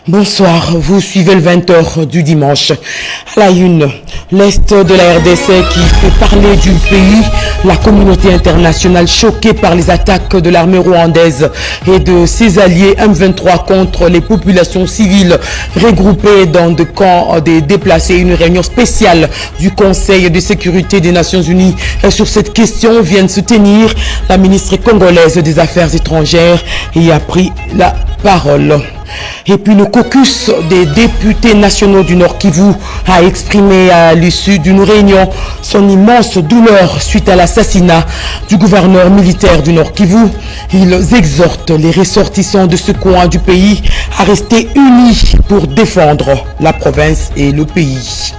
Bonsoir, vous suivez le 20h du dimanche. À la une, l'Est de la RDC qui fait parler du pays, la communauté internationale choquée par les attaques de l'armée rwandaise et de ses alliés M23 contre les populations civiles regroupées dans des camps des déplacés. Une réunion spéciale du Conseil de sécurité des Nations Unies sur cette question vient de se tenir. La ministre congolaise des Affaires étrangères y a pris la parole. Et puis le caucus des députés nationaux du Nord Kivu a exprimé à l'issue d'une réunion son immense douleur suite à l'assassinat du gouverneur militaire du Nord Kivu. Ils exhortent les ressortissants de ce coin du pays à rester unis pour défendre la province et le pays.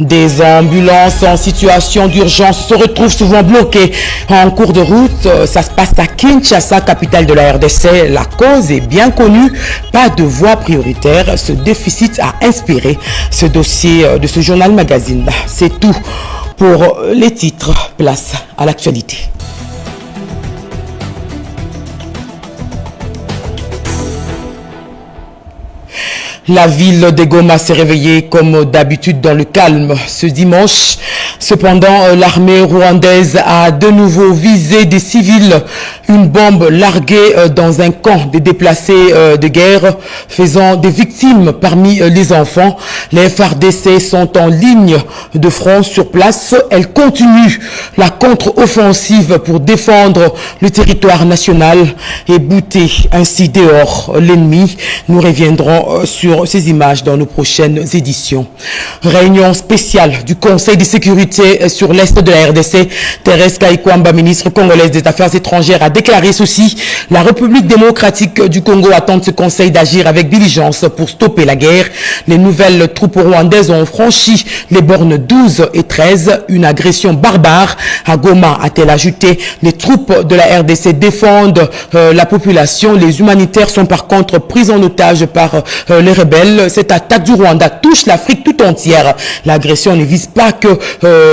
Des ambulances en situation d'urgence se retrouvent souvent bloquées en cours de route. Ça se passe à Kinshasa, capitale de la RDC. La cause est bien connue. Pas de voie prioritaire. Ce déficit a inspiré ce dossier de ce journal magazine. C'est tout pour les titres. Place à l'actualité. La ville de Goma s'est réveillée comme d'habitude dans le calme ce dimanche. Cependant, l'armée rwandaise a de nouveau visé des civils. Une bombe larguée dans un camp des déplacés de guerre, faisant des victimes parmi les enfants. Les FARDC sont en ligne de front sur place. Elles continuent la contre-offensive pour défendre le territoire national et bouter ainsi dehors l'ennemi. Nous reviendrons sur ces images dans nos prochaines éditions. Réunion spéciale du Conseil de sécurité sur l'Est de la RDC. Thérèse Kaikwamba, ministre congolaise des Affaires étrangères, a déclaré ceci. La République démocratique du Congo attend de ce Conseil d'agir avec diligence pour stopper la guerre. Les nouvelles troupes rwandaises ont franchi les bornes 12 et 13. Une agression barbare à Goma, a-t-elle ajouté. Les troupes de la RDC défendent la population. Les humanitaires sont par contre pris en otage par les rebelles. Cette attaque du Rwanda touche l'Afrique tout entière. L'agression ne vise pas que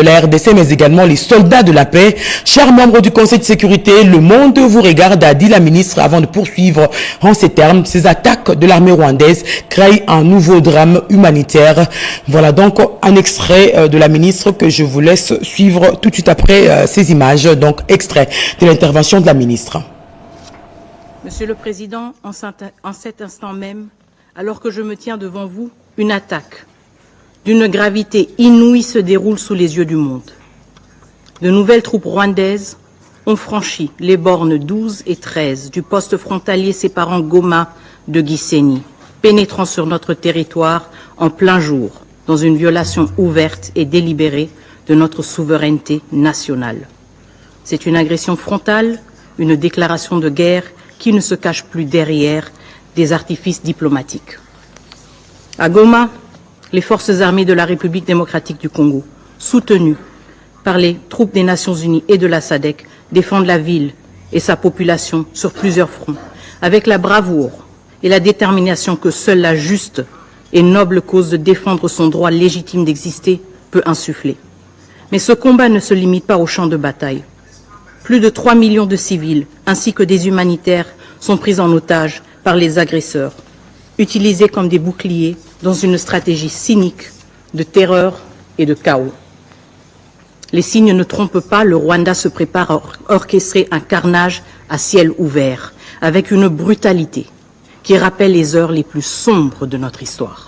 la RDC, mais également les soldats de la paix. Chers membres du Conseil de sécurité, le monde vous regarde, a dit la ministre avant de poursuivre en ces termes. Ces attaques de l'armée rwandaise créent un nouveau drame humanitaire. Voilà donc un extrait de la ministre que je vous laisse suivre tout de suite après ces images. Donc extrait de l'intervention de la ministre. Monsieur le Président, en cet instant même, alors que je me tiens devant vous, une attaque d'une gravité inouïe se déroule sous les yeux du monde. De nouvelles troupes rwandaises ont franchi les bornes 12 et 13 du poste frontalier séparant Goma de Gisenyi, pénétrant sur notre territoire en plein jour, dans une violation ouverte et délibérée de notre souveraineté nationale. C'est une agression frontale, une déclaration de guerre qui ne se cache plus derrière des artifices diplomatiques. À Goma, les forces armées de la République démocratique du Congo, soutenues par les troupes des Nations Unies et de la SADC, défendent la ville et sa population sur plusieurs fronts, avec la bravoure et la détermination que seule la juste et noble cause de défendre son droit légitime d'exister peut insuffler. Mais ce combat ne se limite pas au champ de bataille. Plus de 3 millions de civils, ainsi que des humanitaires, sont pris en otage par les agresseurs, utilisés comme des boucliers dans une stratégie cynique de terreur et de chaos. Les signes ne trompent pas, le Rwanda se prépare à orchestrer un carnage à ciel ouvert, avec une brutalité qui rappelle les heures les plus sombres de notre histoire.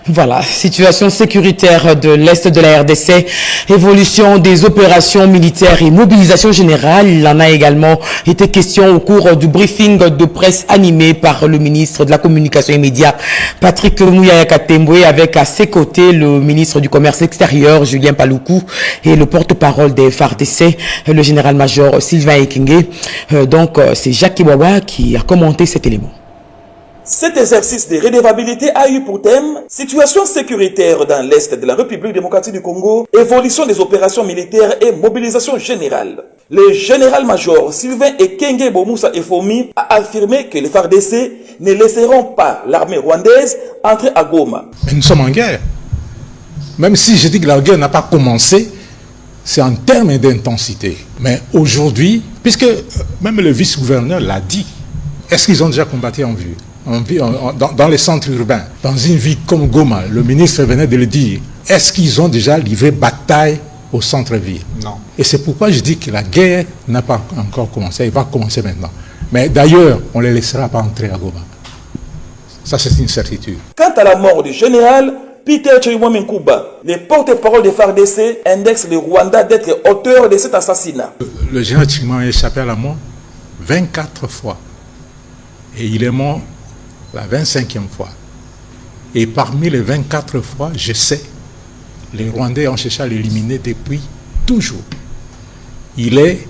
Voilà, situation sécuritaire de l'Est de la RDC, évolution des opérations militaires et mobilisation générale. Il en a également été question au cours du briefing de presse animé par le ministre de la Communication et Médias, Patrick Muyaya Katembwe, avec à ses côtés le ministre du Commerce extérieur, Julien Paluku, et le porte-parole des FARDC, le général-major Sylvain Ekenge. Donc, c'est Jacques Kiwawa qui a commenté cet élément. Cet exercice de redevabilité a eu pour thème « Situation sécuritaire dans l'Est de la République démocratique du Congo, évolution des opérations militaires et mobilisation générale ». Le général-major Sylvain Ekenge Bomoussa Efomi a affirmé que les FARDC ne laisseront pas l'armée rwandaise entrer à Goma. Mais nous sommes en guerre. Même si je dis que la guerre n'a pas commencé, c'est en termes d'intensité. Mais aujourd'hui, puisque même le vice-gouverneur l'a dit, est-ce qu'ils ont déjà combattu en vue? dans les centres urbains, dans une ville comme Goma, le ministre venait de le dire, est-ce qu'ils ont déjà livré bataille au centre-ville? Non. Et c'est pourquoi je dis que la guerre n'a pas encore commencé, elle va commencer maintenant. Mais d'ailleurs, on ne les laissera pas entrer à Goma. Ça, c'est une certitude. Quant à la mort du général, Peter Chirimwami Nkuba, le porte-parole de FARDC, indexe le Rwanda d'être auteur de cet assassinat. Le général Chirimwami a échappé à la mort 24 fois. Et il est mort la 25e fois. Et parmi les 24 fois, je sais, les Rwandais ont cherché à l'éliminer depuis toujours. Il est,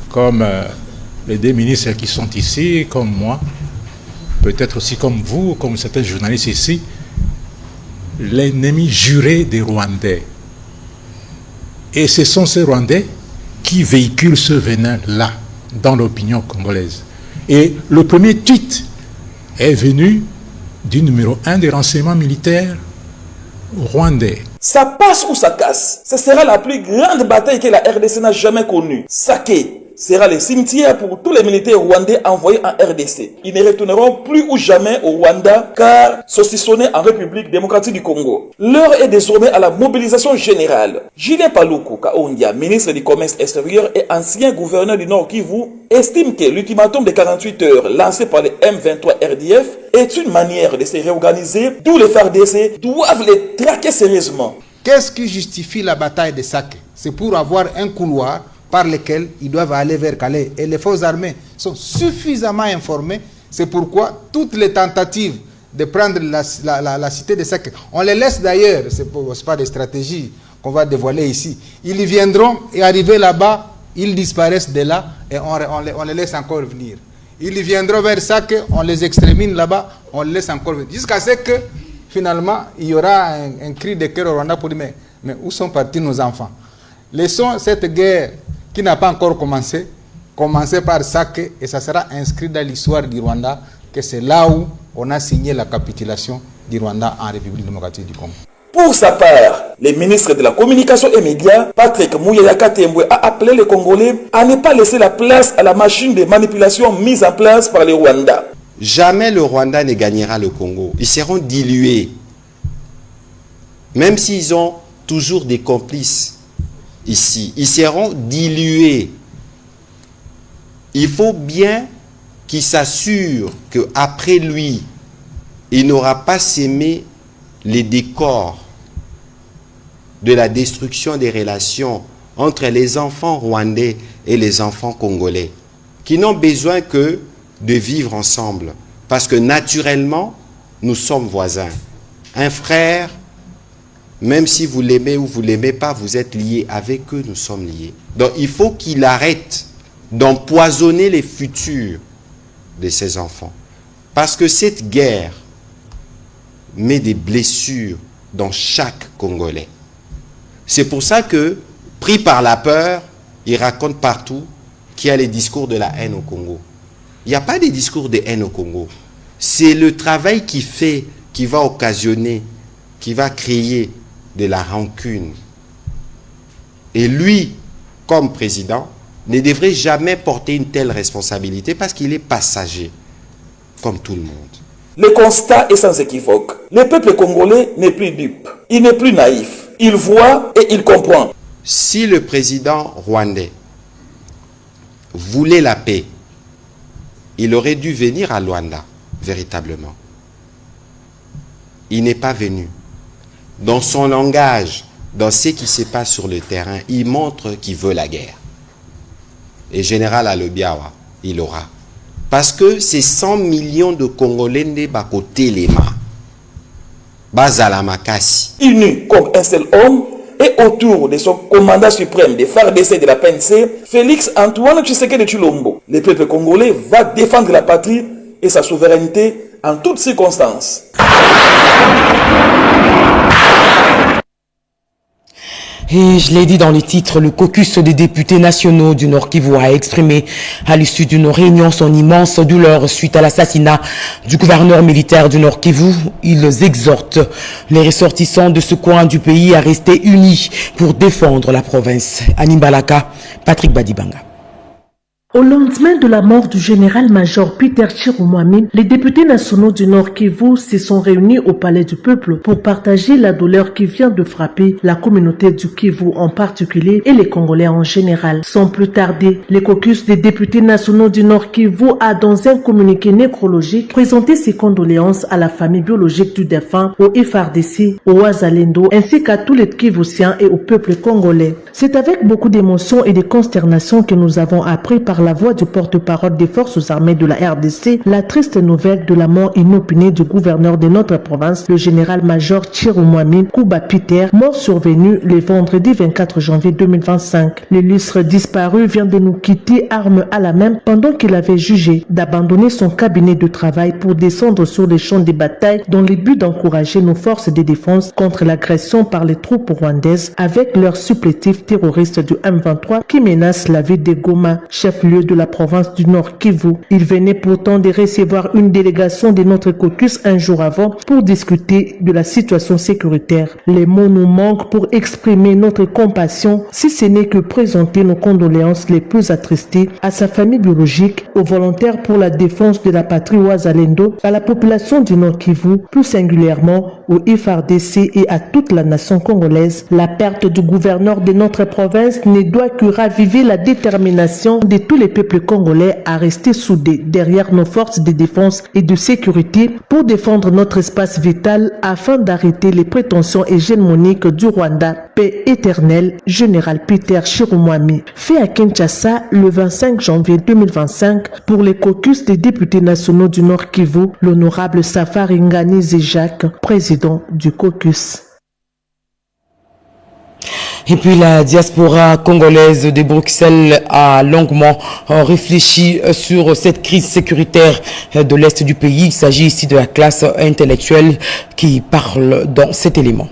comme les deux ministres qui sont ici, comme moi, peut-être aussi comme vous, comme certains journalistes ici, l'ennemi juré des Rwandais. Et ce sont ces Rwandais qui véhiculent ce venin-là dans l'opinion congolaise. Et le premier tweet est venu du numéro 1 des renseignements militaires rwandais. Ça passe ou ça casse. Ce sera la plus grande bataille que la RDC n'a jamais connue. Saké sera le cimetière pour tous les militaires rwandais envoyés en RDC. Ils ne retourneront plus ou jamais au Rwanda car saucissonnés en République démocratique du Congo. L'heure est désormais à la mobilisation générale. Julien Paluku Kaondia, ministre du Commerce extérieur et ancien gouverneur du Nord Kivu, estime que l'ultimatum de 48 heures lancé par les M23 RDF est une manière de se réorganiser, d'où les FARDC doivent les traquer sérieusement. Qu'est-ce qui justifie la bataille de Saké? C'est pour avoir un couloir par lequel ils doivent aller vers Calais. Et les forces armées sont suffisamment informées. C'est pourquoi toutes les tentatives de prendre la cité de Saké, on les laisse d'ailleurs, ce n'est pas des stratégies qu'on va dévoiler ici. Ils y viendront et arriver là-bas, ils disparaissent de là et on les laisse encore venir. Ils y viendront vers Saké, on les extermine là-bas, on les laisse encore venir. Jusqu'à ce que finalement il y aura un cri de cœur au Rwanda pour dire mais où sont partis nos enfants? Laissons cette guerre qui n'a pas encore commencé par Saké et ça sera inscrit dans l'histoire du Rwanda que c'est là où on a signé la capitulation du Rwanda en République démocratique du Congo. Pour sa part, le ministre de la Communication et Médias, Patrick Muyaya Tembwe, a appelé les Congolais à ne pas laisser la place à la machine de manipulation mise en place par les Rwandais. Jamais le Rwanda ne gagnera le Congo. Ils seront dilués. Même s'ils ont toujours des complices ici, ils seront dilués. Il faut bien qu'il s'assure qu'après lui, il n'aura pas sémé les décors de la destruction des relations entre les enfants rwandais et les enfants congolais, qui n'ont besoin que de vivre ensemble. Parce que naturellement, nous sommes voisins. Un frère, même si vous l'aimez ou vous ne l'aimez pas, vous êtes liés avec eux, nous sommes liés. Donc il faut qu'il arrête d'empoisonner les futurs de ses enfants. Parce que cette guerre met des blessures dans chaque Congolais. C'est pour ça que, pris par la peur, il raconte partout qu'il y a les discours de la haine au Congo. Il n'y a pas de discours de haine au Congo. C'est le travail qu'il fait qui va occasionner, qui va créer de la rancune. Et lui, comme président, ne devrait jamais porter une telle responsabilité parce qu'il est passager, comme tout le monde. Le constat est sans équivoque. Le peuple congolais n'est plus dupe. Il n'est plus naïf. Il voit et il comprend. Si le président rwandais voulait la paix, il aurait dû venir à Luanda, véritablement. Il n'est pas venu. Dans son langage, dans ce qui se passe sur le terrain, il montre qu'il veut la guerre. Et Général Alobiawa, il aura. Parce que ces 100 millions de Congolais ne sont pas côté les mains. Bazala Makasi. Uni comme un seul homme et autour de son commandant suprême des FARDC de la PNC, Félix Antoine Tshisekedi Tshilombo. Le peuple congolais va défendre la patrie et sa souveraineté en toutes circonstances. Et je l'ai dit dans le titre, le caucus des députés nationaux du Nord Kivu a exprimé à l'issue d'une réunion son immense douleur suite à l'assassinat du gouverneur militaire du Nord Kivu. Ils exhortent les ressortissants de ce coin du pays à rester unis pour défendre la province. Animbalaka, Patrick Badibanga. Au lendemain de la mort du général-major Peter Chirumwami, les députés nationaux du Nord Kivu se sont réunis au Palais du Peuple pour partager la douleur qui vient de frapper la communauté du Kivu en particulier et les Congolais en général. Sans plus tarder, le caucus des députés nationaux du Nord Kivu a, dans un communiqué nécrologique, présenté ses condoléances à la famille biologique du défunt, au FARDC, au Wazalendo, ainsi qu'à tous les Kivusiens et au peuple congolais. C'est avec beaucoup d'émotion et de consternation que nous avons appris par la voix du porte-parole des forces armées de la RDC la triste nouvelle de la mort inopinée du gouverneur de notre province, le général-major Chirumwami Kuba Peter, mort survenu le vendredi 24 janvier 2025. L'illustre disparu vient de nous quitter arme à la main pendant qu'il avait jugé d'abandonner son cabinet de travail pour descendre sur les champs de bataille dans le but d'encourager nos forces de défense contre l'agression par les troupes rwandaises avec leurs supplétifs terroristes du M23 qui menacent la ville de Goma, chef-lieu de la province du Nord Kivu. Il venait pourtant de recevoir une délégation de notre caucus un jour avant pour discuter de la situation sécuritaire. Les mots nous manquent pour exprimer notre compassion, si ce n'est que présenter nos condoléances les plus attristées à sa famille biologique, aux volontaires pour la défense de la patrie Wazalendo, à la population du Nord Kivu, plus singulièrement au FARDC et à toute la nation congolaise. La perte du gouverneur de notre province ne doit que raviver la détermination de tous les peuples congolais à rester soudés derrière nos forces de défense et de sécurité pour défendre notre espace vital afin d'arrêter les prétentions hégémoniques du Rwanda. Paix éternelle, général Peter Chirumwami. Fait à Kinshasa le 25 janvier 2025 pour les caucus des députés nationaux du Nord Kivu, l'honorable Safari Ngani Jacques, président du caucus. Et puis la diaspora congolaise de Bruxelles a longuement réfléchi sur cette crise sécuritaire de l'Est du pays. Il s'agit ici de la classe intellectuelle qui parle dans cet élément.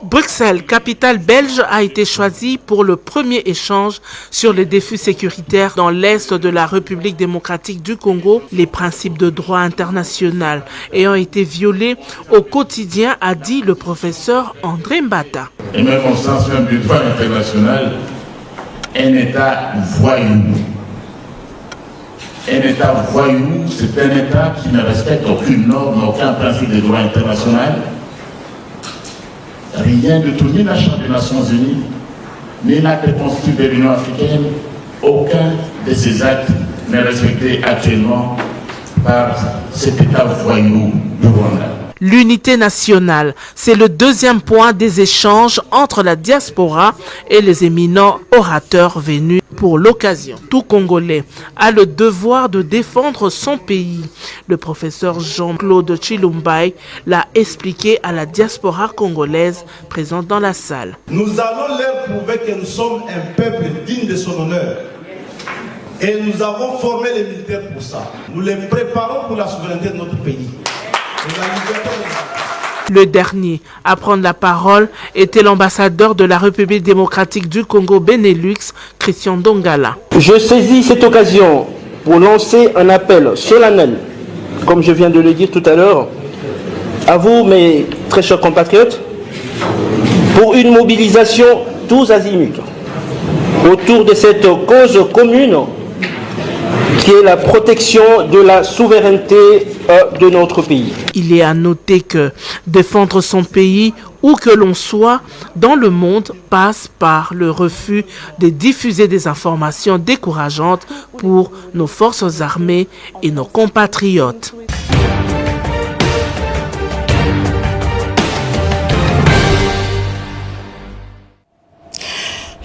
Bruxelles, capitale belge, a été choisie pour le premier échange sur les défis sécuritaires dans l'Est de la République démocratique du Congo, les principes de droit international ayant été violés au quotidien, a dit le professeur André Mbata. Et même au sens même du droit international, un État voyou. Un État voyou, c'est un État qui ne respecte aucune norme, aucun principe de droit international. Rien de tout, ni la Charte des Nations Unies, ni l'acte constitutif de l'Union africaine, aucun de ces actes n'est respecté actuellement par cet État voyou du Rwanda. L'unité nationale, c'est le deuxième point des échanges entre la diaspora et les éminents orateurs venus pour l'occasion. Tout Congolais a le devoir de défendre son pays. Le professeur Jean-Claude Chilumbai l'a expliqué à la diaspora congolaise présente dans la salle. Nous allons leur prouver que nous sommes un peuple digne de son honneur. Et nous avons formé les militaires pour ça. Nous les préparons pour la souveraineté de notre pays. Le dernier à prendre la parole était l'ambassadeur de la République démocratique du Congo Benelux, Christian Dongala. Je saisis cette occasion pour lancer un appel solennel, comme je viens de le dire tout à l'heure, à vous, mes très chers compatriotes, pour une mobilisation tous azimuts autour de cette cause commune qui est la protection de la souveraineté de notre pays. Il est à noter que défendre son pays, où que l'on soit dans le monde, passe par le refus de diffuser des informations décourageantes pour nos forces armées et nos compatriotes.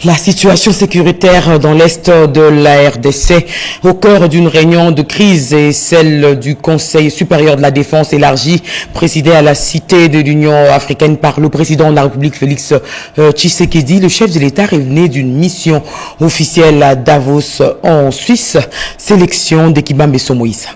La situation sécuritaire dans l'Est de la RDC au cœur d'une réunion de crise est celle du Conseil supérieur de la défense élargi présidé à la Cité de l'Union africaine par le président de la République Félix Tshisekedi. Le chef de l'État revenait d'une mission officielle à Davos en Suisse, sélection d'Ekibambe Somoïsa.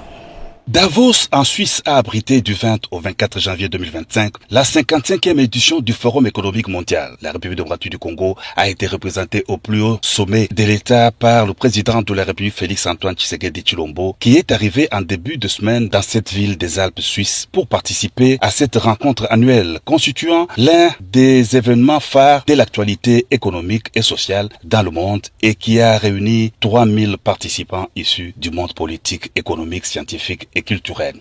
Davos, en Suisse, a abrité du 20 au 24 janvier 2025 la 55e édition du Forum économique mondial. La République démocratique du Congo a été représentée au plus haut sommet de l'État par le président de la République Félix-Antoine Tshisekedi Tshilombo, qui est arrivé en début de semaine dans cette ville des Alpes suisses pour participer à cette rencontre annuelle constituant l'un des événements phares de l'actualité économique et sociale dans le monde et qui a réuni 3000 participants issus du monde politique, économique, scientifique et culturel.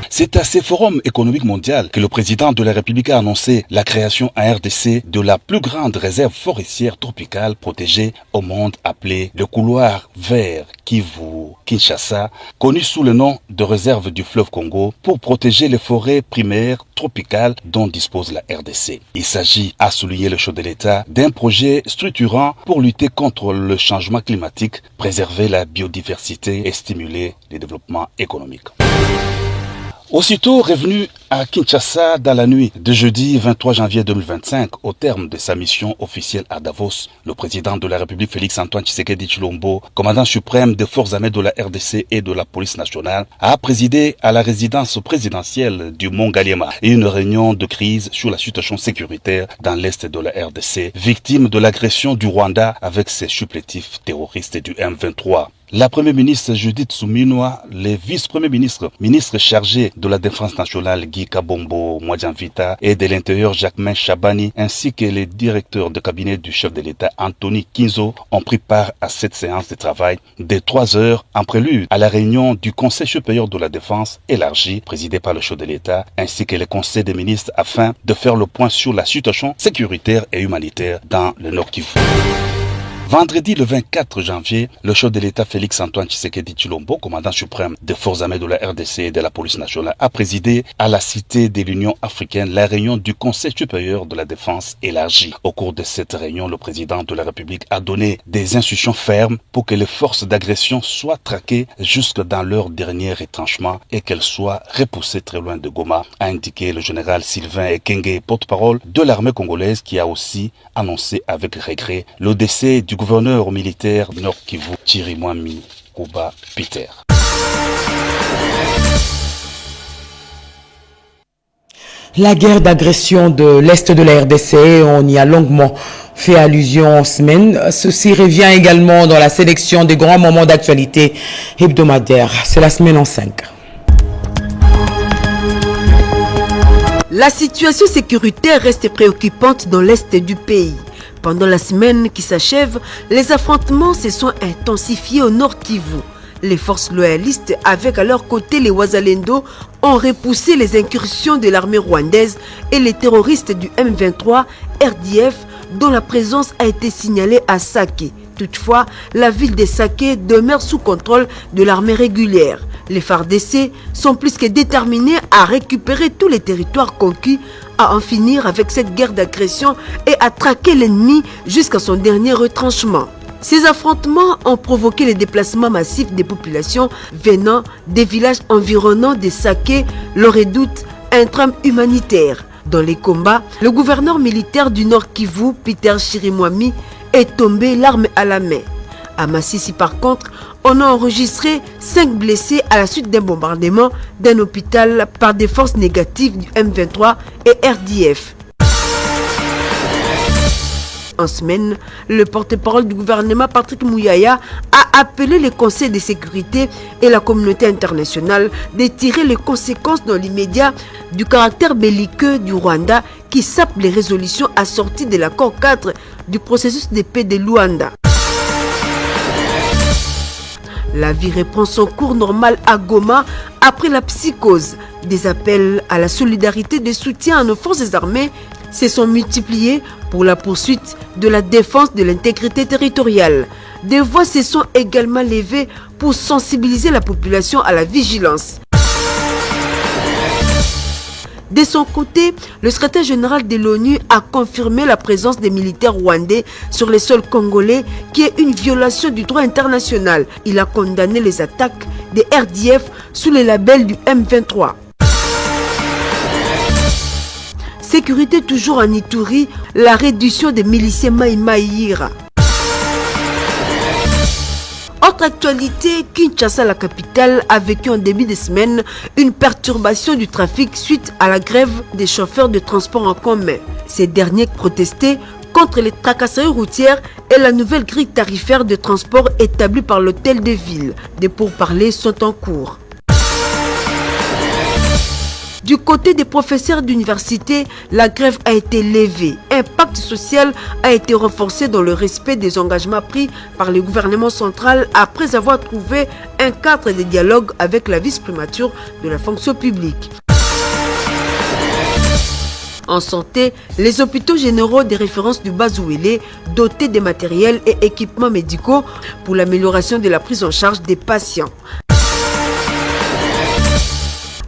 C'est à ce forum économique mondial que le président de la République a annoncé la création en RDC de la plus grande réserve forestière tropicale protégée au monde appelée le couloir vert Kivu-Kinshasa, connu sous le nom de réserve du fleuve Congo, pour protéger les forêts primaires tropicales dont dispose la RDC. Il s'agit, a souligné le chef de l'État, d'un projet structurant pour lutter contre le changement climatique, préserver la biodiversité et stimuler le développement économique. Aussitôt revenu à Kinshasa dans la nuit de jeudi 23 janvier 2025, au terme de sa mission officielle à Davos, le président de la République Félix-Antoine Tshisekedi Tshilombo, commandant suprême des forces armées de la RDC et de la police nationale, a présidé à la résidence présidentielle du Mont Galema une réunion de crise sur la situation sécuritaire dans l'est de la RDC, victime de l'agression du Rwanda avec ses supplétifs terroristes du M23. La première ministre Judith Suminwa, les vice-premiers ministres chargés de la défense nationale Guy Kabombo Mwadjanvita et de l'intérieur Jacquemain Chabani, ainsi que les directeurs de cabinet du chef de l'État Anthony Kinzo ont pris part à cette séance de travail de 3 heures en prélude à la réunion du Conseil supérieur de la défense élargie, présidé par le chef de l'État, ainsi que le Conseil des ministres afin de faire le point sur la situation sécuritaire et humanitaire dans le Nord Kivu. Vendredi le 24 janvier, le chef de l'État Félix-Antoine Tshisekedi Tshilombo, commandant suprême des forces armées de la RDC et de la police nationale, a présidé à la Cité de l'Union africaine la réunion du Conseil supérieur de la défense élargie. Au cours de cette réunion, le président de la République a donné des instructions fermes pour que les forces d'agression soient traquées jusque dans leur dernier retranchement et qu'elles soient repoussées très loin de Goma, a indiqué le général Sylvain Ekenge, porte-parole de l'armée congolaise, qui a aussi annoncé avec regret le décès du gouverneur militaire Nord Kivu, Chirimwami Kuba Peter. La guerre d'agression de l'Est de la RDC, on y a longuement fait allusion en semaine. Ceci revient également dans la sélection des grands moments d'actualité hebdomadaire. C'est la semaine en 5. La situation sécuritaire reste préoccupante dans l'Est du pays. Pendant la semaine qui s'achève, les affrontements se sont intensifiés au Nord Kivu. Les forces loyalistes, avec à leur côté les Wazalendo, ont repoussé les incursions de l'armée rwandaise et les terroristes du M23 RDF, dont la présence a été signalée à Sake. Toutefois, la ville de Sake demeure sous contrôle de l'armée régulière. Les FARDC sont plus que déterminés à récupérer tous les territoires conquis, à en finir avec cette guerre d'agression et à traquer l'ennemi jusqu'à son dernier retranchement. Ces affrontements ont provoqué le déplacement massif des populations venant des villages environnants de Sake, leur redoute un drame humanitaire. Dans les combats, le gouverneur militaire du Nord Kivu, Peter Chirimwami, est tombé l'arme à la main. À Massissi, par contre, on a enregistré 5 blessés à la suite d'un bombardement d'un hôpital par des forces négatives du M23 et RDF. En semaine, le porte-parole du gouvernement Patrick Muyaya a appelé les conseils de sécurité et la communauté internationale de tirer les conséquences dans l'immédiat du caractère belliqueux du Rwanda qui sape les résolutions assorties de l'accord 4 du processus de paix de Luanda. La vie reprend son cours normal à Goma après la psychose. Des appels à la solidarité de soutien à nos forces armées se sont multipliés pour la poursuite de la défense de l'intégrité territoriale. Des voix se sont également levées pour sensibiliser la population à la vigilance. De son côté, le secrétaire général de l'ONU a confirmé la présence des militaires rwandais sur les sols congolais, qui est une violation du droit international. Il a condamné les attaques des RDF sous le label du M23. Sécurité toujours en Ituri, la réduction des miliciens Maïmaïra. Autre actualité, Kinshasa, la capitale, a vécu en début de semaine une perturbation du trafic suite à la grève des chauffeurs de transport en commun. Ces derniers protestaient contre les tracasseries routières et la nouvelle grille tarifaire de transport établie par l'hôtel de ville. Des pourparlers sont en cours. Du côté des professeurs d'université, la grève a été levée. Un pacte social a été renforcé dans le respect des engagements pris par le gouvernement central après avoir trouvé un cadre de dialogue avec la vice-primature de la fonction publique. En santé, les hôpitaux généraux de référence du Bazouélé, dotés de matériel et équipements médicaux pour l'amélioration de la prise en charge des patients.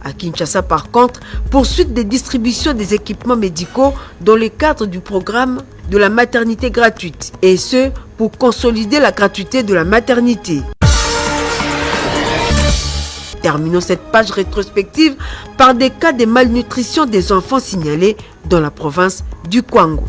À Kinshasa, par contre, poursuite des distributions des équipements médicaux dans le cadre du programme de la maternité gratuite, et ce, pour consolider la gratuité de la maternité. Terminons cette page rétrospective par des cas de malnutrition des enfants signalés dans la province du Kwango.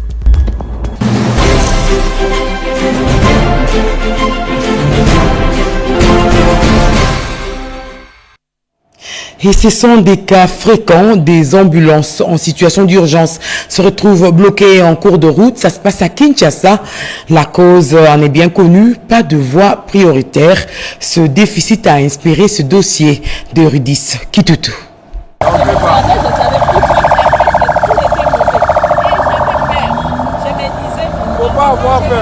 Et ce sont des cas fréquents. Des ambulances en situation d'urgence se retrouvent bloquées en cours de route. Ça se passe à Kinshasa. La cause en est bien connue. Pas de voie prioritaire. Ce déficit a inspiré ce dossier de Rudis Kitutu.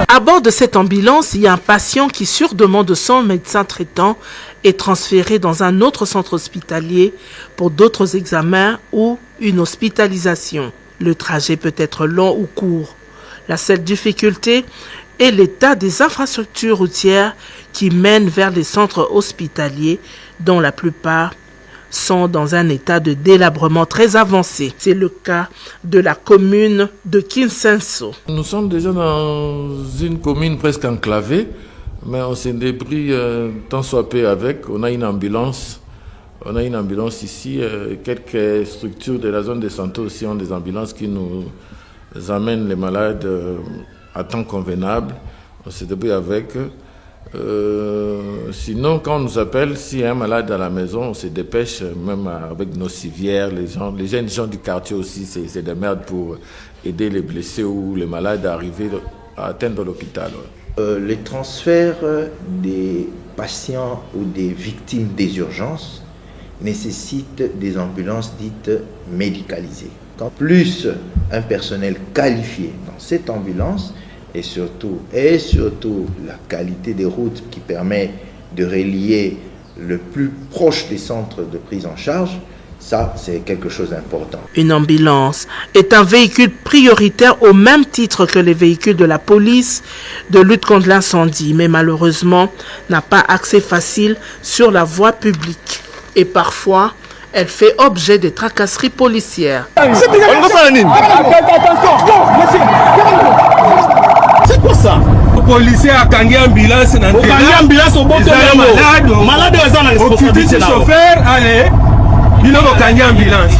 À bord de cette ambulance, il y a un patient qui, sur demande de son médecin traitant, est transféré dans un autre centre hospitalier pour d'autres examens ou une hospitalisation. Le trajet peut être long ou court. La seule difficulté est l'état des infrastructures routières qui mènent vers les centres hospitaliers, dont la plupart sont dans un état de délabrement très avancé. C'est le cas de la commune de Kinsenso. Nous sommes déjà dans une commune presque enclavée, mais on s'est débrouillé tant soit peu avec. On a une ambulance ici. Quelques structures de la zone de santé aussi ont des ambulances qui nous amènent les malades à temps convenable. On se débrouille avec. Sinon, quand on nous appelle, s'il y a un malade à la maison, on se dépêche, même avec nos civières, les jeunes gens du quartier aussi, c'est des merdes pour aider les blessés ou les malades à arriver à atteindre l'hôpital. Les transferts des patients ou des victimes des urgences nécessitent des ambulances dites médicalisées. Quand plus un personnel qualifié dans cette ambulance, et surtout la qualité des routes qui permet de relier le plus proche des centres de prise en charge, ça c'est quelque chose d'important. Une ambulance est un véhicule prioritaire au même titre que les véhicules de la police de lutte contre l'incendie, mais malheureusement n'a pas accès facile sur la voie publique. Et parfois, elle fait objet de tracasseries policières. C'est quoi ça? Le policier a gagné ambulance. Il a gagné ambulance au bon temps. Malade est dans la responsabilité. Le chauffeur, allez, il a gagné ambulance.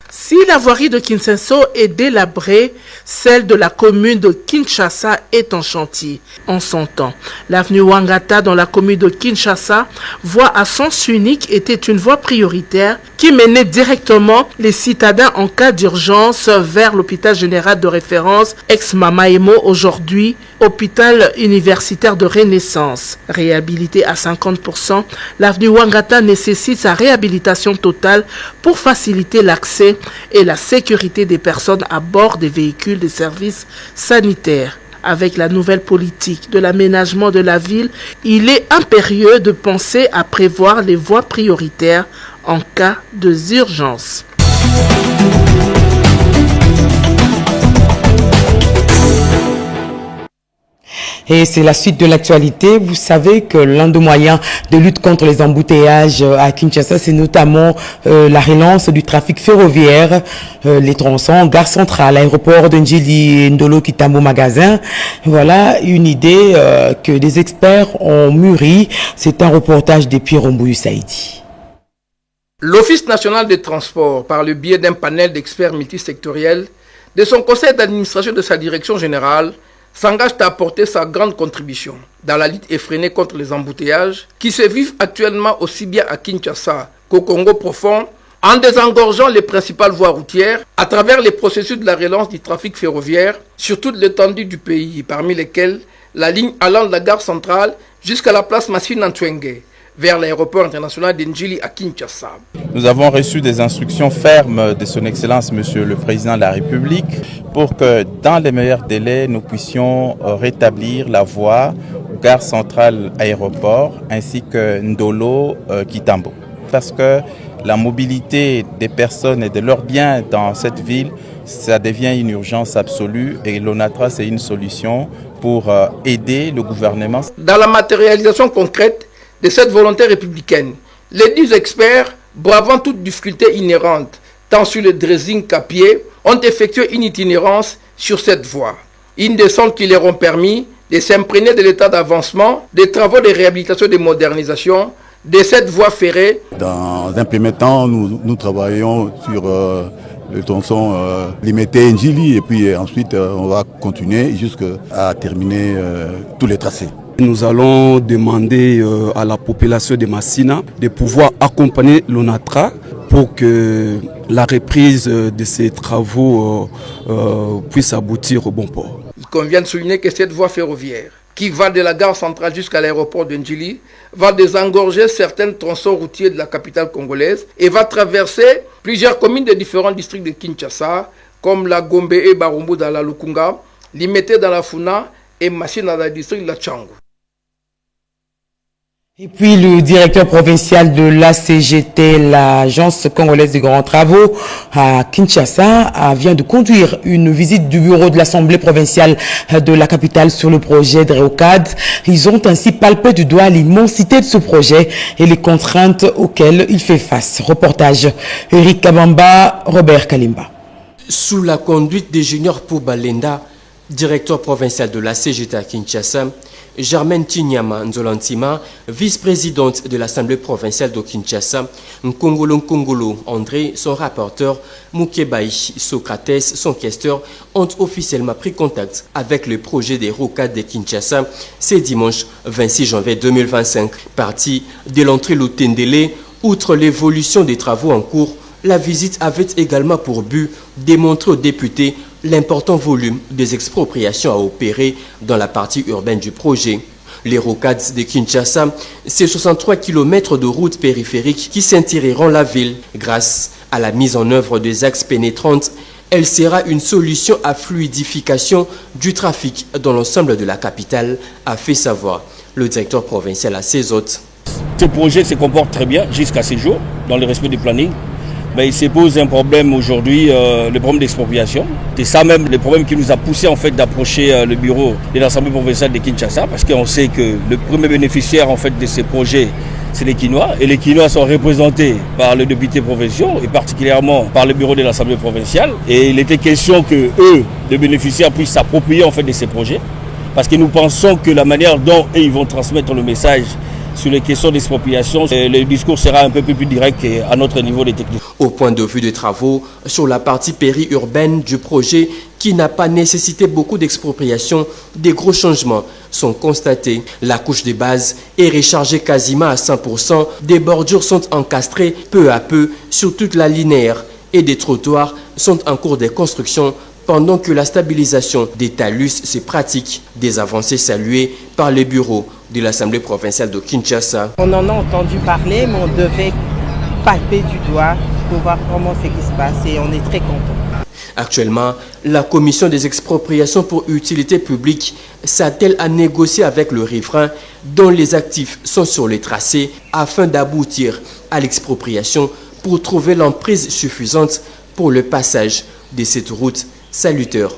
Si la voirie de Kinsenso est délabrée, celle de la commune de Kinshasa est en chantier. En son temps, l'avenue Wangata dans la commune de Kinshasa, voie à sens unique, était une voie prioritaire qui menait directement les citadins en cas d'urgence vers l'hôpital général de référence ex-Mamaemo, aujourd'hui hôpital universitaire de Renaissance. Réhabilité à 50%, l'avenue Wangata nécessite sa réhabilitation totale pour faciliter l'accès et la sécurité des personnes à bord des véhicules des services sanitaires. Avec la nouvelle politique de l'aménagement de la ville, il est impérieux de penser à prévoir les voies prioritaires en cas d'urgence. Et c'est la suite de l'actualité. Vous savez que l'un des moyens de lutte contre les embouteillages à Kinshasa, c'est notamment la relance du trafic ferroviaire, les tronçons, gare centrale, aéroport de Ndjili, Ndolo, Kitambo, magasin. Voilà une idée que des experts ont mûri. C'est un reportage depuis Rombouyou Saïdi. L'Office national des transports, par le biais d'un panel d'experts multisectoriels, de son conseil d'administration de sa direction générale, s'engage à apporter sa grande contribution dans la lutte effrénée contre les embouteillages qui se vivent actuellement aussi bien à Kinshasa qu'au Congo profond, en désengorgeant les principales voies routières à travers les processus de la relance du trafic ferroviaire sur toute l'étendue du pays, parmi lesquels la ligne allant de la gare centrale jusqu'à la place Massine Ntwenge, vers l'aéroport international d'Ndjili à Kinshasa. Nous avons reçu des instructions fermes de son Excellence Monsieur le Président de la République pour que dans les meilleurs délais, nous puissions rétablir la voie gare centrale aéroport ainsi que Ndolo-Kitambo. Parce que la mobilité des personnes et de leurs biens dans cette ville, ça devient une urgence absolue et l'ONATRA c'est une solution pour aider le gouvernement. Dans la matérialisation concrète de cette volonté républicaine, les 10 experts, bravant toute difficulté inhérente, tant sur le dressing qu'à pied, ont effectué une itinérance sur cette voie. Une descente qui leur ont permis de s'imprégner de l'état d'avancement des travaux de réhabilitation et de modernisation de cette voie ferrée. Dans un premier temps, nous travaillons sur le tronçon limité Ndjili et puis ensuite on va continuer jusqu'à terminer tous les tracés. Nous allons demander à la population de Massina de pouvoir accompagner l'ONATRA pour que la reprise de ces travaux puisse aboutir au bon port. Il convient de souligner que cette voie ferroviaire, qui va de la gare centrale jusqu'à l'aéroport de Ndjili, va désengorger certains tronçons routiers de la capitale congolaise et va traverser plusieurs communes de différents districts de Kinshasa, comme la Gombe et Barumbu dans la Lukunga, Limité dans la Funa et Massina dans le district de la Tchangu. Et puis le directeur provincial de la CGT, l'agence congolaise des grands travaux à Kinshasa, vient de conduire une visite du bureau de l'Assemblée provinciale de la capitale sur le projet de Réocad. Ils ont ainsi palpé du doigt l'immensité de ce projet et les contraintes auxquelles il fait face. Reportage Eric Kabamba, Robert Kalimba. Sous la conduite de Junior Poubalenda, directeur provincial de la CGT à Kinshasa, Germaine Tinyama Nzolantima, vice-présidente de l'Assemblée provinciale de Kinshasa, Nkongolo André, son rapporteur, Moukebaï Socrates, son questeur, ont officiellement pris contact avec le projet des rocades de Kinshasa ce dimanche 26 janvier 2025. Parti de l'entrée Lutendele, outre l'évolution des travaux en cours, la visite avait également pour but de démontrer aux députés l'important volume des expropriations à opérer dans la partie urbaine du projet. Les rocades de Kinshasa, c'est 63 km de routes périphériques qui ceintureront la ville. Grâce à la mise en œuvre des axes pénétrantes, elle sera une solution à fluidification du trafic dans l'ensemble de la capitale, a fait savoir le directeur provincial à ses hôtes. Ce projet se comporte très bien jusqu'à ce jour, dans le respect du planning. Mais il se pose un problème aujourd'hui, le problème d'expropriation. C'est ça même le problème qui nous a poussé en fait d'approcher le bureau de l'Assemblée provinciale de Kinshasa, parce qu'on sait que le premier bénéficiaire en fait de ces projets, c'est les Kinois, et les Kinois sont représentés par les députés provinciaux et particulièrement par le bureau de l'Assemblée provinciale. Et il était question que eux, les bénéficiaires, puissent s'approprier en fait de ces projets, parce que nous pensons que la manière dont ils vont transmettre le message sur les questions d'expropriation, le discours sera un peu plus direct à notre niveau des techniques. Au point de vue des travaux, sur la partie périurbaine du projet, qui n'a pas nécessité beaucoup d'expropriation, des gros changements sont constatés. La couche de base est rechargée quasiment à 100%, des bordures sont encastrées peu à peu sur toute la linéaire et des trottoirs sont en cours de construction, pendant que la stabilisation des talus se pratique, des avancées saluées par les bureaux de l'Assemblée provinciale de Kinshasa. On en a entendu parler, mais on devait palper du doigt pour voir comment c'est qui se passe et on est très contents. Actuellement, la commission des expropriations pour utilité publique s'attelle à négocier avec le riverain dont les actifs sont sur les tracés afin d'aboutir à l'expropriation pour trouver l'emprise suffisante pour le passage de cette route salutaire.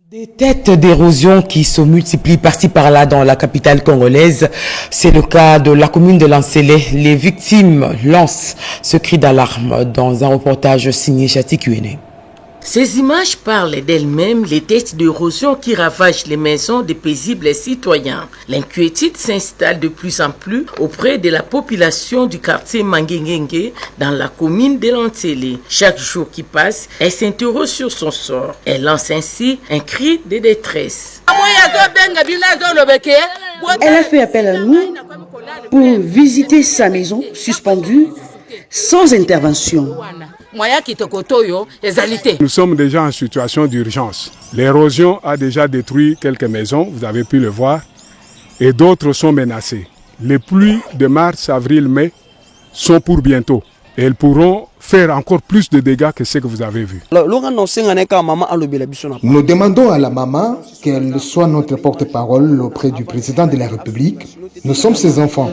Des têtes d'érosion qui se multiplient par-ci par-là dans la capitale congolaise. C'est le cas de la commune de Lansele. Les victimes lancent ce cri d'alarme dans un reportage signé Chati Kuene. Ces images parlent d'elles-mêmes, les tests d'érosion qui ravagent les maisons des paisibles citoyens. L'inquiétude s'installe de plus en plus auprès de la population du quartier Manguengue dans la commune de Lantélé. Chaque jour qui passe, elle s'interroge sur son sort. Elle lance ainsi un cri de détresse. Elle a fait appel à nous pour visiter sa maison suspendue sans intervention. Nous sommes déjà en situation d'urgence. L'érosion a déjà détruit quelques maisons, vous avez pu le voir, et d'autres sont menacées. Les pluies de mars, avril, mai sont pour bientôt. Et elles pourront faire encore plus de dégâts que ce que vous avez vu. Nous demandons à la maman qu'elle soit notre porte-parole auprès du président de la République. Nous sommes ses enfants.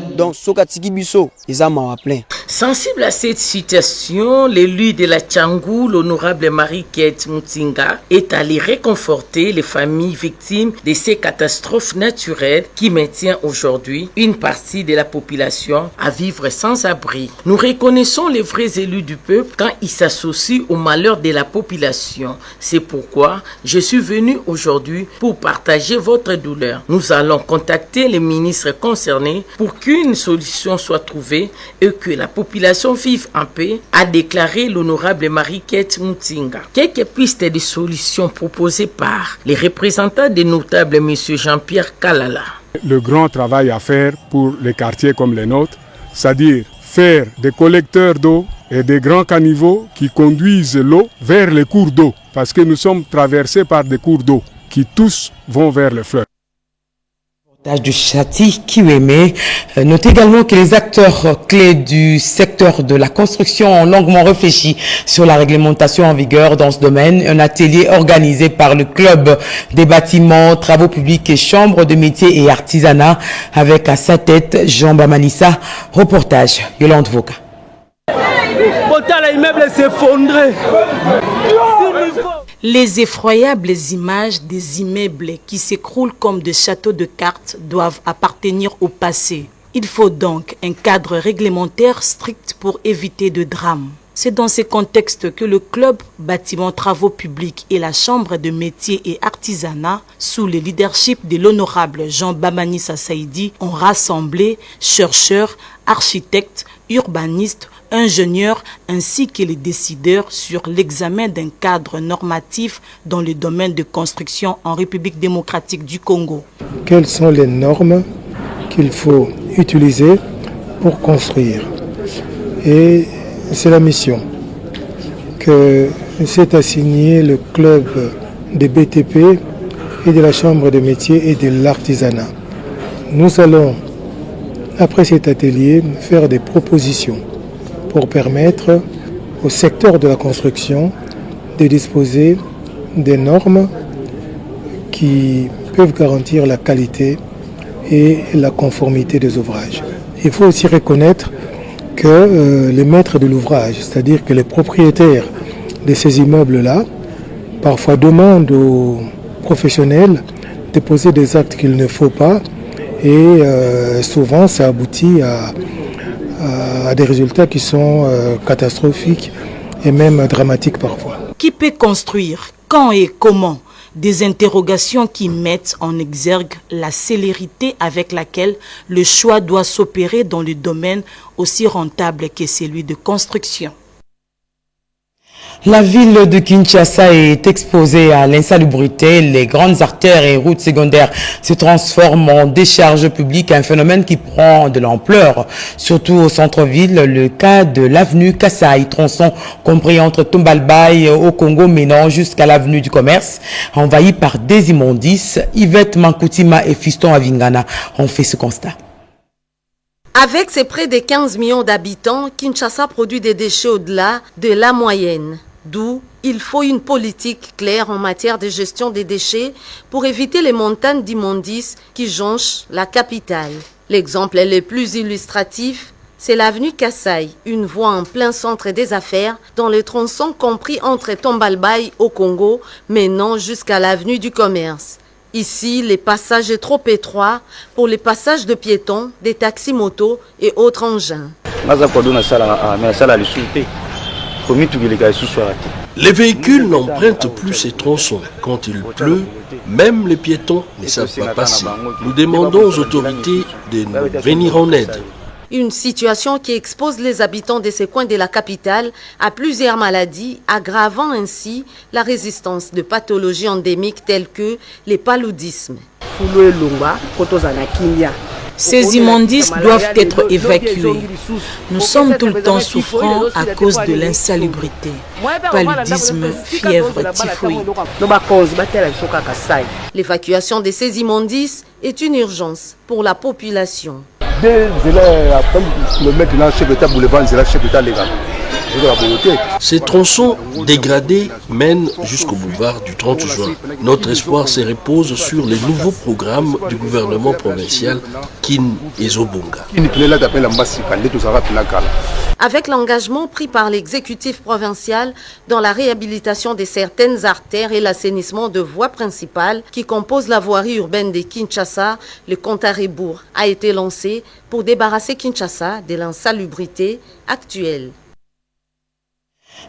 Sensible à cette situation, l'élu de la Tchangou, l'honorable Marie-Kate Moutinga, est allé réconforter les familles victimes de ces catastrophes naturelles qui maintiennent aujourd'hui une partie de la population à vivre sans abri. Nous reconnaissons les vrais élus du peuple quand ils s'associent au malheur de la population. C'est pourquoi je suis venu aujourd'hui pour partager votre douleur. Nous allons contacter les ministres concernés pour qu'une solution soit trouvée et que la population vive en paix, a déclaré l'honorable Marie-Kate Moutinga. Quelques pistes de solutions proposées par les représentants des notables M. Jean-Pierre Kalala. Le grand travail à faire pour les quartiers comme les nôtres, c'est-à-dire faire des collecteurs d'eau et des grands caniveaux qui conduisent l'eau vers les cours d'eau, parce que nous sommes traversés par des cours d'eau qui tous vont vers le fleuve. Du Chati Kiweme. Notez également que les acteurs clés du secteur de la construction ont longuement réfléchi sur la réglementation en vigueur dans ce domaine. Un atelier organisé par le club des bâtiments, travaux publics et chambres de métiers et artisanat avec à sa tête Jean Bamanissa. Reportage Yolande Voka. L'immeuble s'est effondré. Les effroyables images des immeubles qui s'écroulent comme des châteaux de cartes doivent appartenir au passé. Il faut donc un cadre réglementaire strict pour éviter de drames. C'est dans ce contexte que le club bâtiment travaux publics et la chambre de métiers et artisanat, sous le leadership de l'honorable Jean Bamanissa Saïdi, ont rassemblé chercheurs, architectes, urbanistes, ingénieurs ainsi que les décideurs sur l'examen d'un cadre normatif dans le domaine de construction en République démocratique du Congo. Quelles sont les normes qu'il faut utiliser pour construire? Et c'est la mission que s'est assignée le club des BTP et de la Chambre des métiers et de l'artisanat. Nous allons, après cet atelier, faire des propositions pour permettre au secteur de la construction de disposer des normes qui peuvent garantir la qualité et la conformité des ouvrages. Il faut aussi reconnaître que les maîtres de l'ouvrage, c'est-à-dire que les propriétaires de ces immeubles-là, parfois demandent aux professionnels de poser des actes qu'il ne faut pas et souvent ça aboutit à des résultats qui sont catastrophiques et même dramatiques parfois. Qui peut construire? Quand et comment? Des interrogations qui mettent en exergue la célérité avec laquelle le choix doit s'opérer dans le domaine aussi rentable que celui de construction. La ville de Kinshasa est exposée à l'insalubrité. Les grandes artères et routes secondaires se transforment en décharges publiques, un phénomène qui prend de l'ampleur, surtout au centre-ville. Le cas de l'avenue Kassai, tronçon compris entre Tombalbaye au Congo menant jusqu'à l'avenue du Commerce, envahi par des immondices. Yvette Mankoutima et Fiston Avingana ont fait ce constat. Avec ses près de 15 millions d'habitants, Kinshasa produit des déchets au-delà de la moyenne. D'où il faut une politique claire en matière de gestion des déchets pour éviter les montagnes d'immondices qui jonchent la capitale. L'exemple le plus illustratif, c'est l'avenue Kassai, une voie en plein centre des affaires dans le tronçon compris entre Tombalbaye au Congo menant jusqu'à l'avenue du Commerce. Ici, les passages sont trop étroits pour les passages de piétons, des taxis-motos et autres engins. Les véhicules n'empruntent plus ces tronçons. Quand il pleut, même les piétons ne savent pas passer. Nous demandons aux autorités de nous venir en aide. Une situation qui expose les habitants de ces coins de la capitale à plusieurs maladies, aggravant ainsi la résistance de pathologies endémiques telles que les paludismes. Ces immondices doivent être évacués. Nous sommes tout le temps souffrants à cause de l'insalubrité. Paludisme, fièvre, typhoïde. L'évacuation de ces immondices est une urgence pour la population. Ces tronçons dégradés mènent jusqu'au boulevard du 30 juin. Notre espoir se repose sur les nouveaux programmes du gouvernement provincial Kin et Zobunga. Avec l'engagement pris par l'exécutif provincial dans la réhabilitation de certaines artères et l'assainissement de voies principales qui composent la voirie urbaine de Kinshasa, le compte à rebours a été lancé pour débarrasser Kinshasa de l'insalubrité actuelle.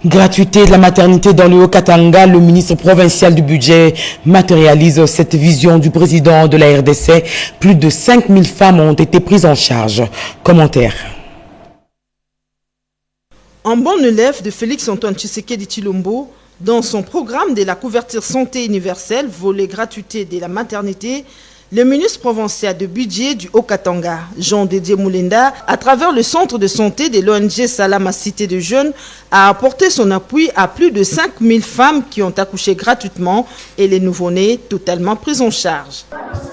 Gratuité de la maternité dans le Haut-Katanga, le ministre provincial du budget matérialise cette vision du président de la RDC. Plus de 5000 femmes ont été prises en charge. Commentaire. Un bon élève de Félix-Antoine Tshisekedi Tshilombo, dans son programme de la couverture santé universelle, volet gratuité de la maternité, le ministre provincial de budget du Haut-Katanga, Jean-Dédié Moulenda, à travers le centre de santé de l'ONG Salama Cité de Jeunes, a apporté son appui à plus de 5000 femmes qui ont accouché gratuitement et les nouveau-nés totalement pris en charge.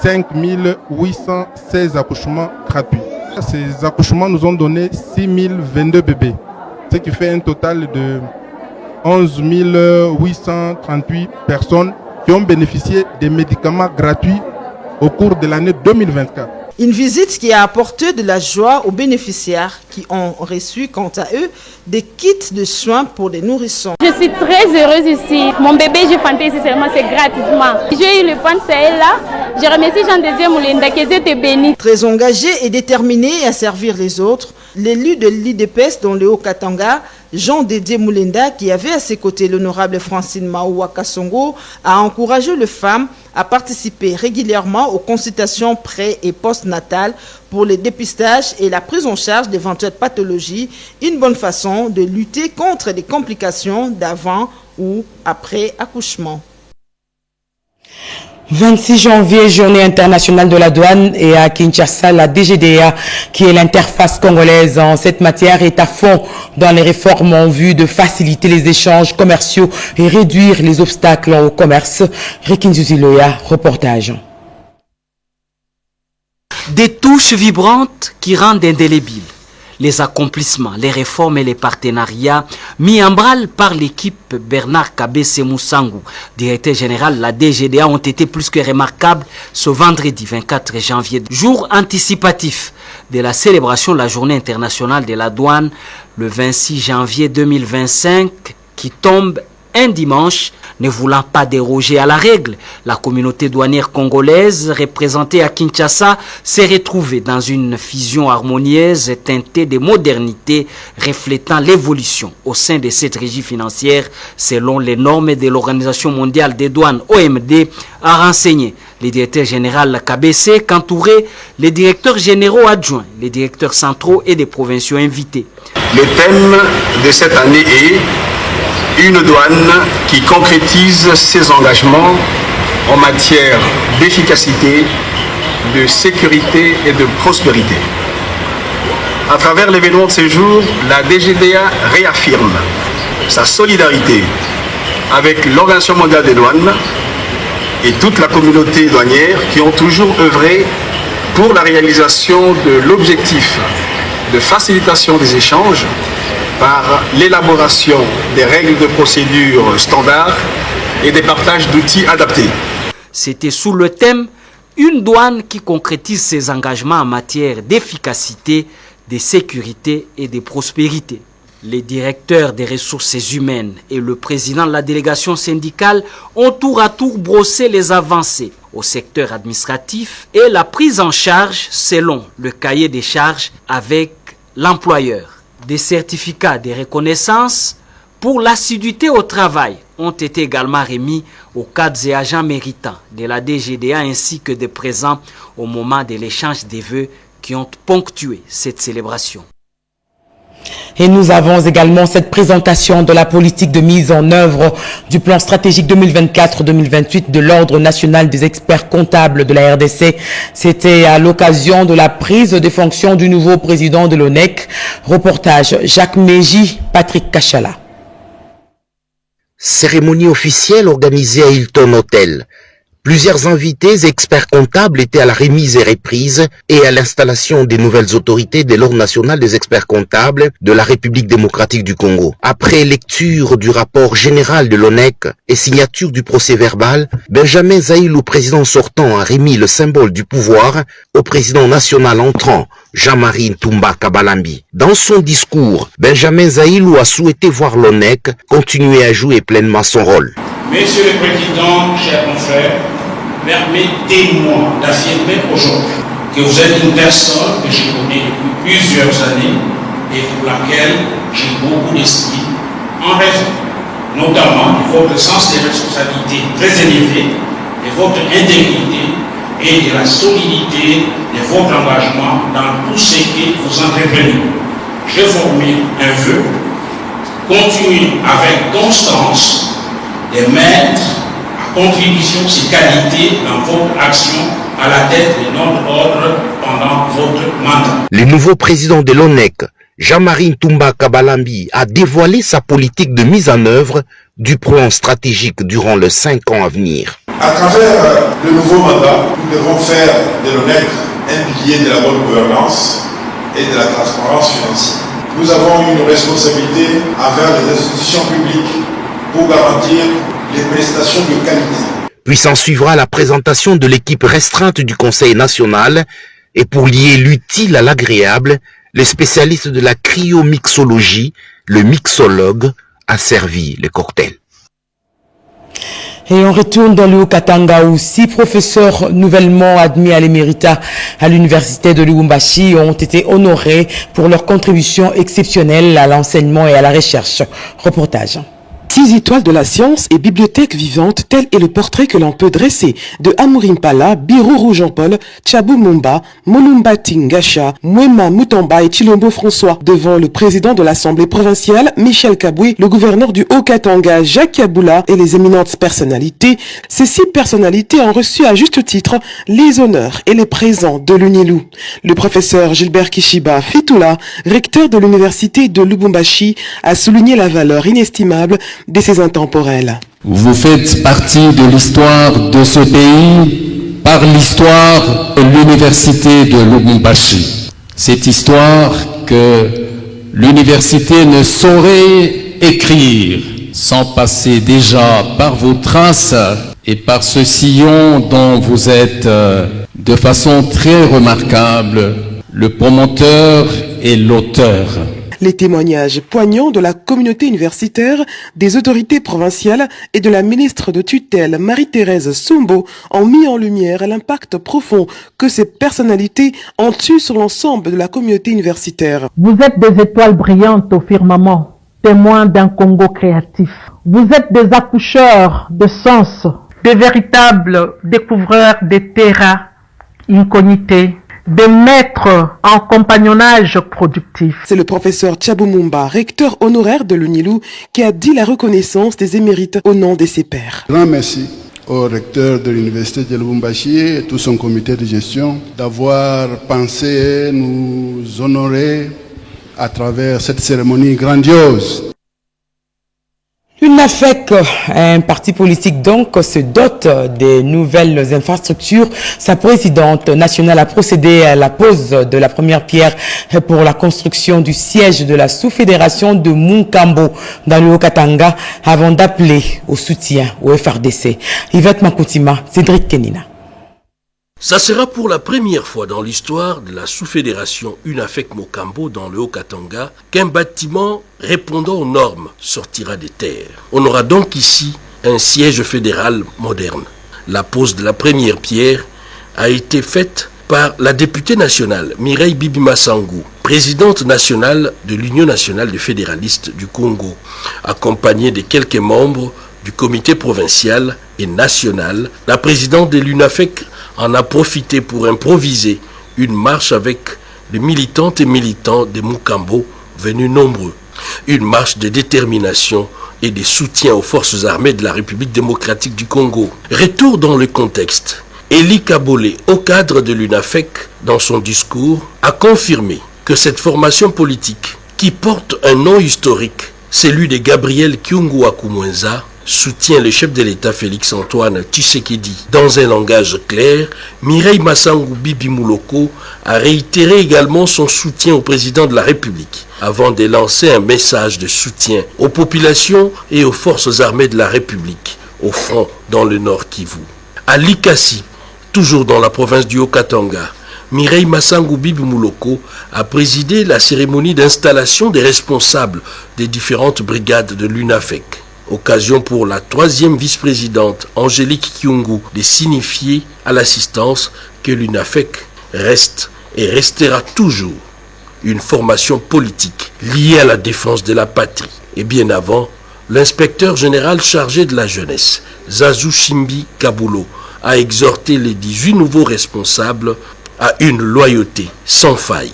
5816 accouchements gratuits. Ces accouchements nous ont donné 6022 bébés, ce qui fait un total de 11 838 personnes qui ont bénéficié des médicaments gratuits au cours de l'année 2024. Une visite qui a apporté de la joie aux bénéficiaires qui ont reçu, quant à eux, des kits de soins pour les nourrissons. Je suis très heureuse ici. Mon bébé, j'ai fanté ici seulement, c'est gratuitement. J'ai eu le point de Sahel là. Je remercie Jean-Dédié Moulenda qui était béni. Très engagé et déterminé à servir les autres, l'élu de l'IDPS dans le Haut-Katanga, Jean-Dédié Moulenda, qui avait à ses côtés l'honorable Francine Maoua Kassongo, a encouragé les femmes à participer régulièrement aux consultations pré- et post-natales pour le dépistage et la prise en charge d'éventuelles pathologies, une bonne façon de lutter contre les complications d'avant ou après accouchement. 26 janvier, journée internationale de la douane, et à Kinshasa, la DGDA, qui est l'interface congolaise en cette matière, est à fond dans les réformes en vue de faciliter les échanges commerciaux et réduire les obstacles au commerce. Rekinzuzi Loya, reportage. Des touches vibrantes qui rendent indélébiles les accomplissements, les réformes et les partenariats mis en branle par l'équipe Bernard Kabese Moussangu, directeur général de la DGDA, ont été plus que remarquables ce vendredi 24 janvier, jour anticipatif de la célébration de la journée internationale de la douane, le 26 janvier 2025, qui tombe un dimanche. Ne voulant pas déroger à la règle, la communauté douanière congolaise représentée à Kinshasa s'est retrouvée dans une fusion harmonieuse teintée de modernité, reflétant l'évolution au sein de cette régie financière selon les normes de l'Organisation mondiale des douanes OMD, a renseigné le directeur général KBC qu'entouré les directeurs généraux adjoints, les directeurs centraux et des provinciaux invités. Le thème de cette année est une douane qui concrétise ses engagements en matière d'efficacité, de sécurité et de prospérité. À travers l'événement de ces jours, la DGDA réaffirme sa solidarité avec l'Organisation mondiale des douanes et toute la communauté douanière qui ont toujours œuvré pour la réalisation de l'objectif de facilitation des échanges par l'élaboration des règles de procédure standards et des partages d'outils adaptés. C'était sous le thème « Une douane qui concrétise ses engagements en matière d'efficacité, de sécurité et de prospérité ». Les directeurs des ressources humaines et le président de la délégation syndicale ont tour à tour brossé les avancées au secteur administratif et la prise en charge selon le cahier des charges avec l'employeur. Des certificats de reconnaissance pour l'assiduité au travail ont été également remis aux cadres et agents méritants de la DGDA ainsi que des présents au moment de l'échange des vœux qui ont ponctué cette célébration. Et nous avons également cette présentation de la politique de mise en œuvre du plan stratégique 2024-2028 de l'Ordre national des experts comptables de la RDC. C'était à l'occasion de la prise de fonctions du nouveau président de l'ONEC. Reportage Jacques Méji, Patrick Kachala. Cérémonie officielle organisée à Hilton Hotel. Plusieurs invités et experts comptables étaient à la remise et reprise et à l'installation des nouvelles autorités de l'Ordre national des experts comptables de la République démocratique du Congo. Après lecture du rapport général de l'ONEC et signature du procès-verbal, Benjamin Zaïlou, président sortant, a remis le symbole du pouvoir au président national entrant, Jean-Marie Ntumba Kabalambi. Dans son discours, Benjamin Zaïlou a souhaité voir l'ONEC continuer à jouer pleinement son rôle. Monsieur le Président, chers confrères, permettez-moi d'affirmer aujourd'hui que vous êtes une personne que je connais depuis plusieurs années et pour laquelle j'ai beaucoup d'esprit en raison, notamment de votre sens des responsabilités très élevé, de votre intégrité et de la solidité de votre engagement dans tout ce que vous entreprenez. Je formule un vœu, continuez avec constance de mettre à contribution ces qualités dans votre action à la tête de notre ordre pendant votre mandat. Le nouveau président de l'ONEC, Jean-Marie Ntumba Kabalambi, a dévoilé sa politique de mise en œuvre du plan stratégique durant les 5 ans à venir. À travers le nouveau mandat, nous devons faire de l'ONEC un pilier de la bonne gouvernance et de la transparence financière. Nous avons une responsabilité envers les institutions publiques pour garantir les prestations de qualité. Puis s'en suivra la présentation de l'équipe restreinte du Conseil national et pour lier l'utile à l'agréable, le spécialiste de la cryomixologie, le mixologue, a servi le cocktail. Et on retourne dans le Haut-Katanga où 6 professeurs nouvellement admis à l'éméritat à l'université de Lubumbashi ont été honorés pour leur contribution exceptionnelle à l'enseignement et à la recherche. Reportage. 6 étoiles de la science et bibliothèque vivante, tel est le portrait que l'on peut dresser de Amorim Pala, Biruru Jean-Paul, Tchabou Mumba, Molumba Tingasha, Mwema Mutamba et Chilombo François, devant le président de l'Assemblée provinciale, Michel Kaboué, le gouverneur du Haut-Katanga, Jacques Yaboula et les éminentes personnalités. Ces 6 personnalités ont reçu à juste titre les honneurs et les présents de l'UNILU. Le professeur Gilbert Kishiba Fitoula, recteur de l'université de Lubumbashi, a souligné la valeur inestimable de ces intemporels. Vous faites partie de l'histoire de ce pays par l'histoire de l'université de Lubumbashi. Cette histoire que l'université ne saurait écrire sans passer déjà par vos traces et par ce sillon dont vous êtes de façon très remarquable le promoteur et l'auteur. Les témoignages poignants de la communauté universitaire, des autorités provinciales et de la ministre de tutelle Marie-Thérèse Sumbo ont mis en lumière l'impact profond que ces personnalités ont eu sur l'ensemble de la communauté universitaire. Vous êtes des étoiles brillantes au firmament, témoins d'un Congo créatif. Vous êtes des accoucheurs de sens, des véritables découvreurs des terra incognité, des maîtres en compagnonnage productif. C'est le professeur Tchabou Mumba, recteur honoraire de l'UNILU, qui a dit la reconnaissance des émérites au nom de ses pairs. Grand merci au recteur de l'université de Lubumbashi et tout son comité de gestion d'avoir pensé nous honorer à travers cette cérémonie grandiose. L'UNAFEC, un parti politique donc, se dote des nouvelles infrastructures. Sa présidente nationale a procédé à la pose de la première pierre pour la construction du siège de la sous-fédération de Munkambo dans le Haut-Katanga avant d'appeler au soutien au FRDC. Yvette Makoutima, Cédric Kenina. Ça sera pour la première fois dans l'histoire de la sous-fédération UNAFEC Mokambo dans le Haut-Katanga qu'un bâtiment répondant aux normes sortira des terres. On aura donc ici un siège fédéral moderne. La pose de la première pierre a été faite par par la députée nationale Mireille Bibi Masangu, présidente nationale de l'Union nationale des fédéralistes du Congo, accompagnée de quelques membres du comité provincial et national. La présidente de l'UNAFEC en a profité pour improviser une marche avec les militantes et militants de Mukambo venus nombreux. Une marche de détermination et de soutien aux forces armées de la République démocratique du Congo. Retour dans le contexte. Eli Kabolé, au cadre de l'UNAFEC, dans son discours, a confirmé que cette formation politique, qui porte un nom historique, celui de Gabriel Kyungu Akumwenza, soutient le chef de l'État Félix-Antoine Tshisekedi. Dans un langage clair, Mireille Masangu Bibi Muloko a réitéré également son soutien au président de la République avant de lancer un message de soutien aux populations et aux forces armées de la République au front dans le Nord Kivu. À Likasi, toujours dans la province du Haut-Katanga, Mireille Masangu Bibi Muloko a présidé la cérémonie d'installation des responsables des différentes brigades de l'UNAFEC. Occasion pour la troisième vice-présidente Angélique Kyungu de signifier à l'assistance que l'UNAFEC reste et restera toujours une formation politique liée à la défense de la patrie. Et bien avant, l'inspecteur général chargé de la jeunesse, Zazu Shimbi Kabulo, a exhorté les 18 nouveaux responsables à une loyauté sans faille.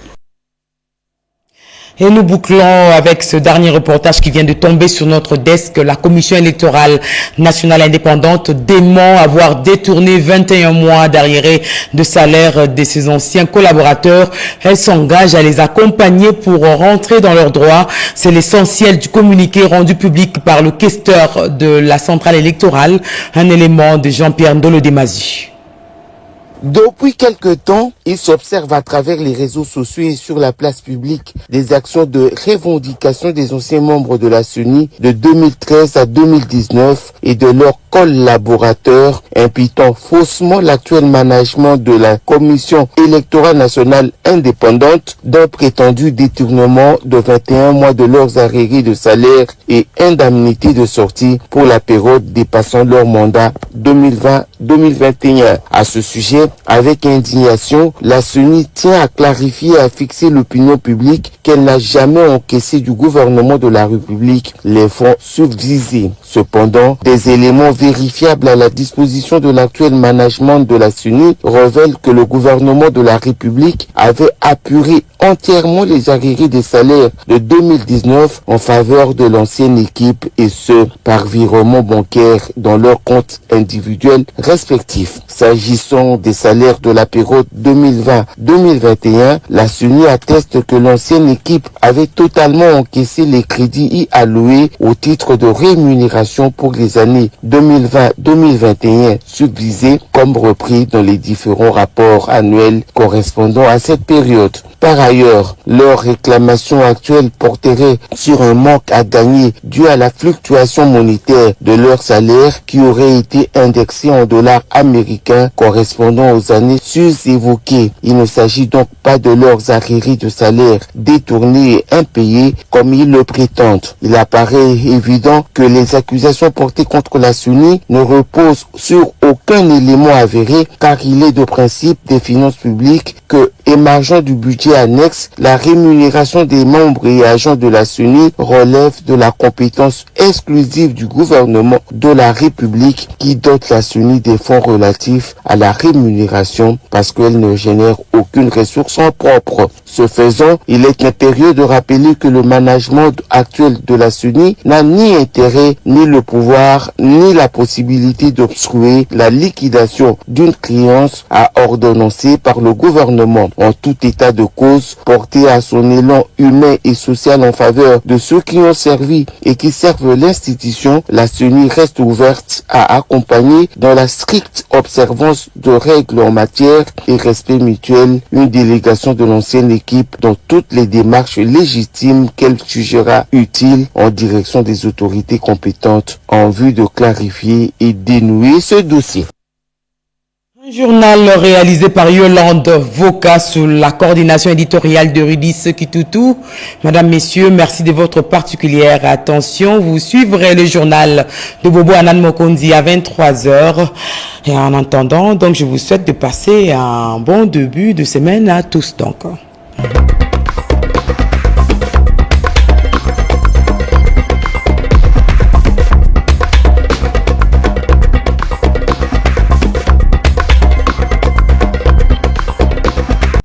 Et nous bouclons avec ce dernier reportage qui vient de tomber sur notre desk. La Commission électorale nationale indépendante dément avoir détourné 21 mois d'arriérés de salaire de ses anciens collaborateurs. Elle s'engage à les accompagner pour rentrer dans leurs droits. C'est l'essentiel du communiqué rendu public par le questeur de la centrale électorale, un élément de Jean-Pierre Ndolo-Demazu. Depuis quelque temps, il s'observe à travers les réseaux sociaux et sur la place publique des actions de revendication des anciens membres de la CENI de 2013 à 2019 et de leurs collaborateurs, imputant faussement l'actuel management de la Commission électorale nationale indépendante d'un prétendu détournement de 21 mois de leurs arriérés de salaire et indemnités de sortie pour la période dépassant leur mandat 2020-2021. À ce sujet, avec indignation, la CENI tient à clarifier et à fixer l'opinion publique qu'elle n'a jamais encaissé du gouvernement de la République les fonds subvisés. Cependant, des éléments vérifiables à la disposition de l'actuel management de la CENI révèlent que le gouvernement de la République avait apuré entièrement les arriérés des salaires de 2019 en faveur de l'ancienne équipe et ce, par virement bancaire dans leurs comptes individuels respectifs. S'agissant des salaires de la période 2020-2021, la CENI atteste que l'ancienne équipe avait totalement encaissé les crédits y alloués au titre de rémunération pour les années 2020-2021 subvisés comme repris dans les différents rapports annuels correspondant à cette période. Par ailleurs, leur réclamation actuelle porterait sur un manque à gagner dû à la fluctuation monétaire de leur salaire qui aurait été indexé en dollars américains correspondant aux années sus-évoquées. Il ne s'agit donc pas de leurs arriérés de salaire détournés et impayés comme ils le prétendent. Il apparaît évident que les accusations portées contre la CENI ne reposent sur aucun élément avéré car il est de principe des finances publiques que, émergeant du budget annexe, la rémunération des membres et agents de la CENI relève de la compétence exclusive du gouvernement de la République qui dote la CENI des fonds relatifs à la rémunération parce qu'elle ne génère aucune ressource en propre. Ce faisant, il est impérieux de rappeler que le management actuel de la CENI n'a ni intérêt, ni le pouvoir, ni la possibilité d'obstruer la liquidation d'une créance à ordonnancer par le gouvernement. En tout état de cause, porté à son élan humain et social en faveur de ceux qui ont servi et qui servent l'institution, la CENI reste ouverte à accompagner dans la stricte observance de règles en matière et respect mutuel une délégation de l'ancienne équipe dans toutes les démarches légitimes qu'elle jugera utiles en direction des autorités compétentes en vue de clarifier et dénouer ce dossier. Un journal réalisé par Yolande Voka sous la coordination éditoriale de Rudi Sekitutu. Madame, Messieurs, merci de votre particulière attention. Vous suivrez le journal de Bobo Anan Mokonzi à 23h. Et en attendant, donc, je vous souhaite de passer un bon début de semaine à tous. Donc.